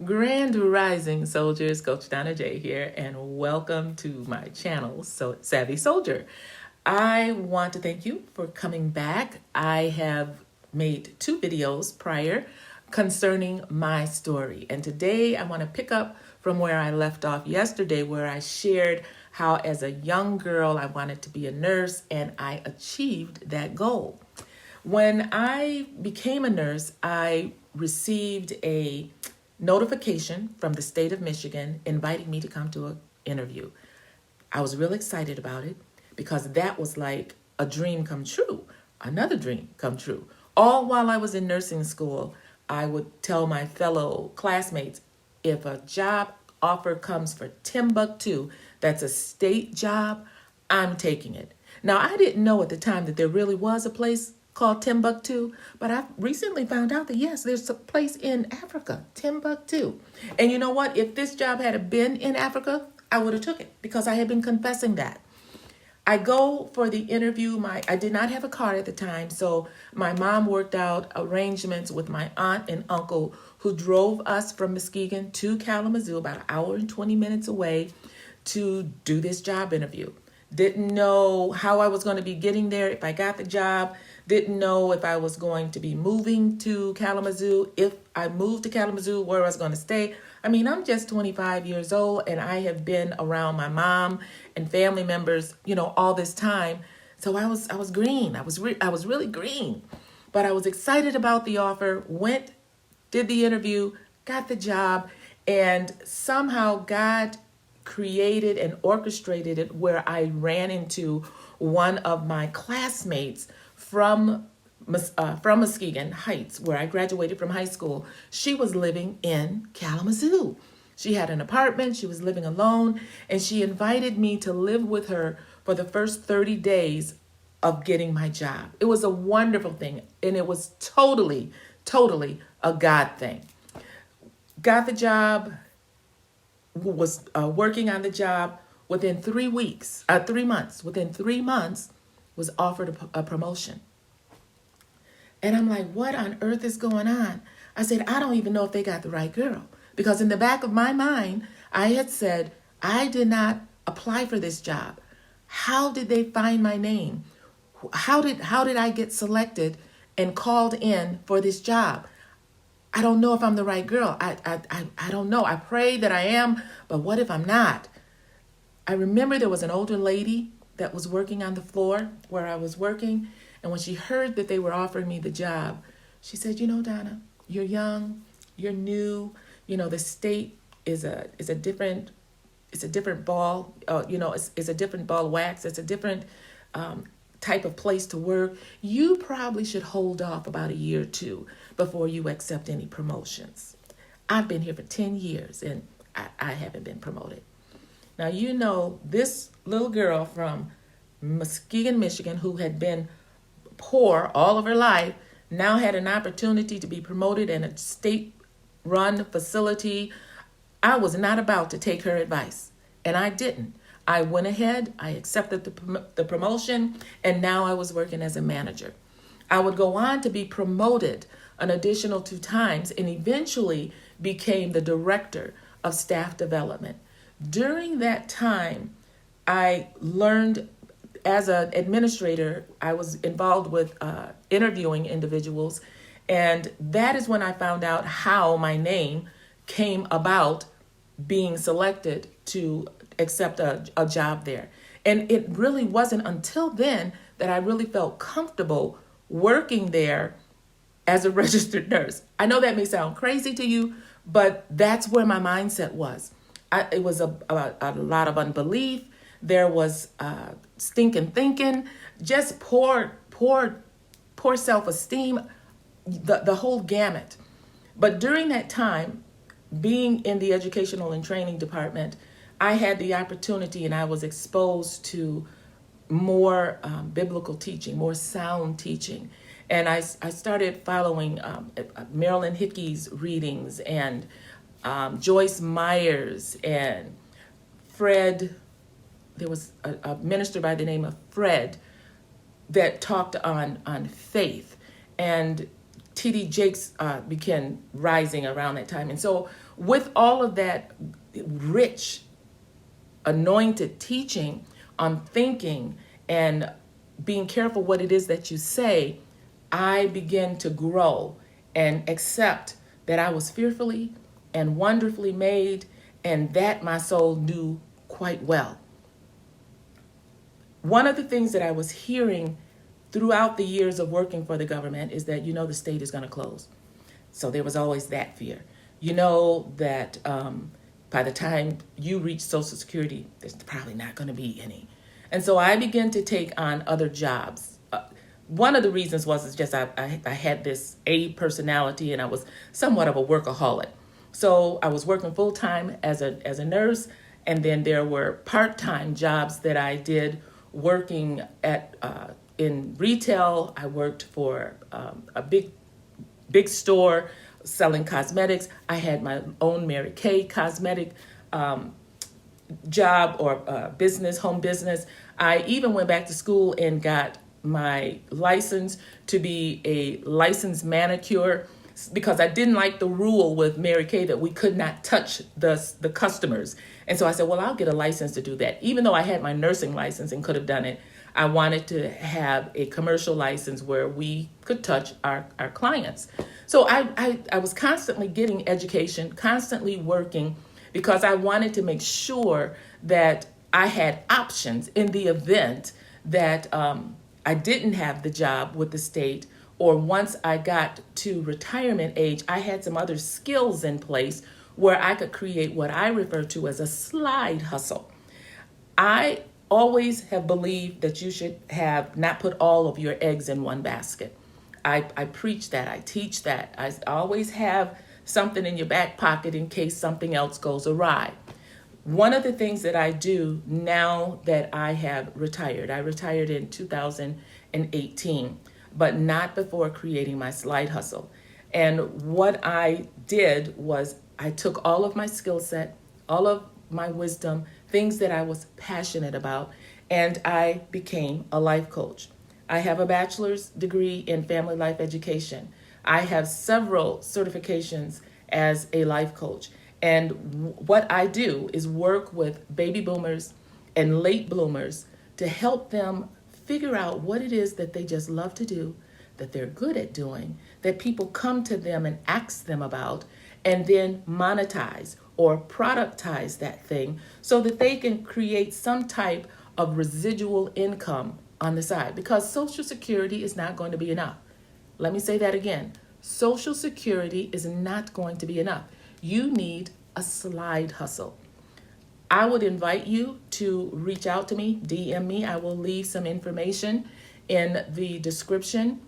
Grand Rising Soldiers, Coach Donna J here, and welcome to my channel, Savvy Soldier. I want to thank you for coming back. I have made two videos prior concerning my story, and today I want to pick up from where I left off yesterday, where I shared how as a young girl I wanted to be a nurse, and I achieved that goal. When I became a nurse, I received a notification from the state of Michigan inviting me to come to an interview. I was real excited about it because that was like a dream come true, another dream come true. All while I was in nursing school, I would tell my fellow classmates, if a job offer comes for Timbuktu, that's a state job, I'm taking it. Now, I didn't know at the time that there really was a place called Timbuktu, but I recently found out that yes, there's a place in Africa, Timbuktu. And you know what? If this job had been in Africa, I would have took it because I had been confessing that. I go for the interview. I did not have a car at the time, so my mom worked out arrangements with my aunt and uncle who drove us from Muskegon to Kalamazoo, about an hour and 20 minutes away, to do this job interview. Didn't know how I was going to be getting there if I got the job. Didn't know if I was going to be moving to Kalamazoo. If I moved to Kalamazoo, where I was going to stay. I mean, I'm just 25 years old and I have been around my mom and family members, all this time. So I was green. I was really green. But I was excited about the offer, went, did the interview, got the job, and somehow God created and orchestrated it where I ran into one of my classmates from Muskegon Heights, where I graduated from high school. She was living in Kalamazoo. She had an apartment, she was living alone, and she invited me to live with her for the first 30 days of getting my job. It was a wonderful thing, and it was totally a God thing. Got the job, was working on the job. Within 3 months, was offered a promotion. And I'm like, what on earth is going on? I said, I don't even know if they got the right girl. Because in the back of my mind, I had said, I did not apply for this job. How did they find my name? How did I get selected and called in for this job? I don't know if I'm the right girl. I don't know. I pray that I am, but what if I'm not? I remember there was an older lady that was working on the floor where I was working, and when she heard that they were offering me the job, she said, Donna, you're young, you're new, the state is a different ball, it's a different ball of wax, it's a different type of place to work. You probably should hold off about a year or two before you accept any promotions. I've been here for 10 years and I haven't been promoted. Now, this little girl from Muskegon, Michigan, who had been poor all of her life, now had an opportunity to be promoted in a state-run facility. I was not about to take her advice, and I didn't. I went ahead, I accepted the promotion, and now I was working as a manager. I would go on to be promoted an additional 2 times and eventually became the director of staff development. During that time, I learned as an administrator, I was involved with interviewing individuals, and that is when I found out how my name came about being selected to accept a job there. And it really wasn't until then that I really felt comfortable working there as a registered nurse. I know that may sound crazy to you, but that's where my mindset was. It was a lot of unbelief. There was stinking thinking, just poor self-esteem, the whole gamut. But during that time, being in the educational and training department, I had the opportunity and I was exposed to more biblical teaching, more sound teaching. And I started following Marilyn Hickey's readings and Joyce Myers and Fred. There was a minister by the name of Fred that talked on faith and TD Jakes began rising around that time. And so with all of that rich, anointed teaching on thinking and being careful what it is that you say, I began to grow and accept that I was fearfully and wonderfully made, and that my soul knew quite well. One of the things that I was hearing throughout the years of working for the government is that, the state is going to close. So there was always that fear. That by the time you reach Social Security, there's probably not going to be any. And so I began to take on other jobs. One of the reasons was just I had this A personality, and I was somewhat of a workaholic. So I was working full time as a nurse, and then there were part-time jobs that I did working at in retail. I worked for a big store selling cosmetics. I had my own Mary Kay cosmetic job or business, home business. I even went back to school and got my license to be a licensed manicure, because I didn't like the rule with Mary Kay that we could not touch the customers. And so I said, well, I'll get a license to do that. Even though I had my nursing license and could have done it, I wanted to have a commercial license where we could touch our clients. So I was constantly getting education, constantly working, because I wanted to make sure that I had options in the event that I didn't have the job with the state, or once I got to retirement age, I had some other skills in place where I could create what I refer to as a slide hustle. I always have believed that you should have not put all of your eggs in one basket. I preach that, I teach that. I always have something in your back pocket in case something else goes awry. One of the things that I do now that I have retired, I retired in 2018, but not before creating my slide hustle. And what I did was I took all of my skill set, all of my wisdom, things that I was passionate about, and I became a life coach. I have a bachelor's degree in family life education. I have several certifications as a life coach. And what I do is work with baby boomers and late bloomers to help them figure out what it is that they just love to do, that they're good at doing, that people come to them and ask them about, and then monetize or productize that thing so that they can create some type of residual income on the side. Because Social Security is not going to be enough. Let me say that again. Social Security is not going to be enough. You need a slide hustle. I would invite you to reach out to me, DM me. I will leave some information in the description.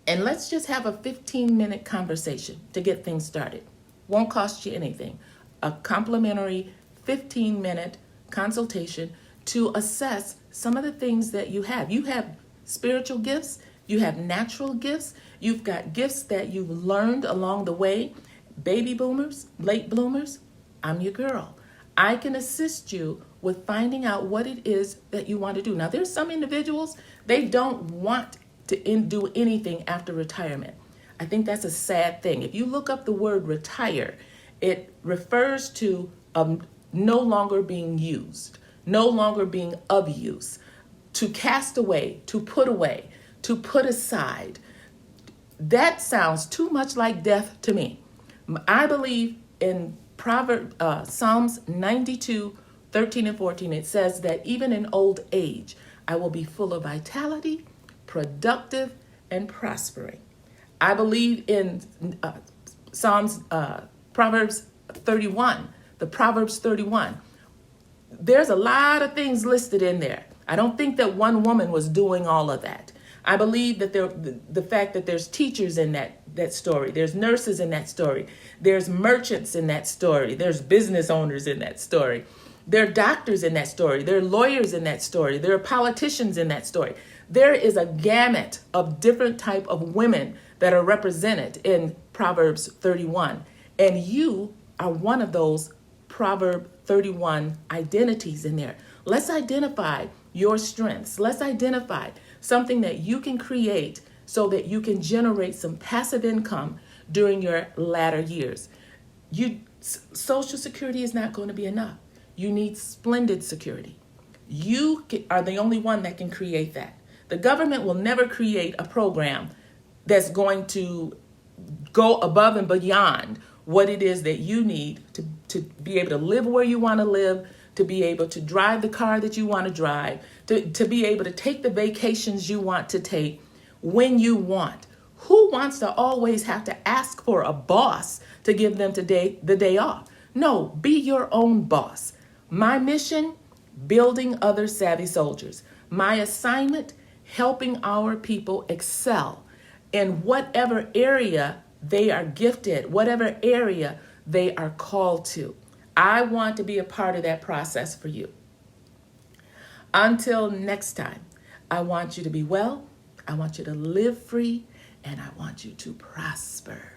And let's just have a 15-minute conversation to get things started. Won't cost you anything. A complimentary 15-minute consultation to assess some of the things that you have. You have spiritual gifts. You have natural gifts. You've got gifts that you've learned along the way. Baby boomers, late bloomers, I'm your girl. I can assist you with finding out what it is that you want to do. Now, there's some individuals, they don't want to do anything after retirement. I think that's a sad thing. If you look up the word retire, it refers to no longer being used, no longer being of use, to cast away, to put aside. That sounds too much like death to me. I believe in Psalms 92, 13 and 14, it says that even in old age, I will be full of vitality, productive, and prospering. I believe in Proverbs 31, the Proverbs 31. There's a lot of things listed in there. I don't think that one woman was doing all of that. I believe that the fact that there's teachers in that story, there's nurses in that story, there's merchants in that story, there's business owners in that story, there are doctors in that story, there are lawyers in that story, there are politicians in that story. There is a gamut of different type of women that are represented in Proverbs 31, and you are one of those Proverb 31 identities in there. Let's identify your strengths. Let's identify something that you can create so that you can generate some passive income during your latter years. Social Security is not going to be enough. You need splendid security. You are the only one that can create that. The government will never create a program that's going to go above and beyond what it is that you need to be able to live where you want to live, to be able to drive the car that you want to drive, to be able to take the vacations you want to take when you want. Who wants to always have to ask for a boss to give them the day off? No, be your own boss. My mission, building other savvy soldiers. My assignment, helping our people excel in whatever area they are gifted, whatever area they are called to. I want to be a part of that process for you. Until next time, I want you to be well, I want you to live free, and I want you to prosper.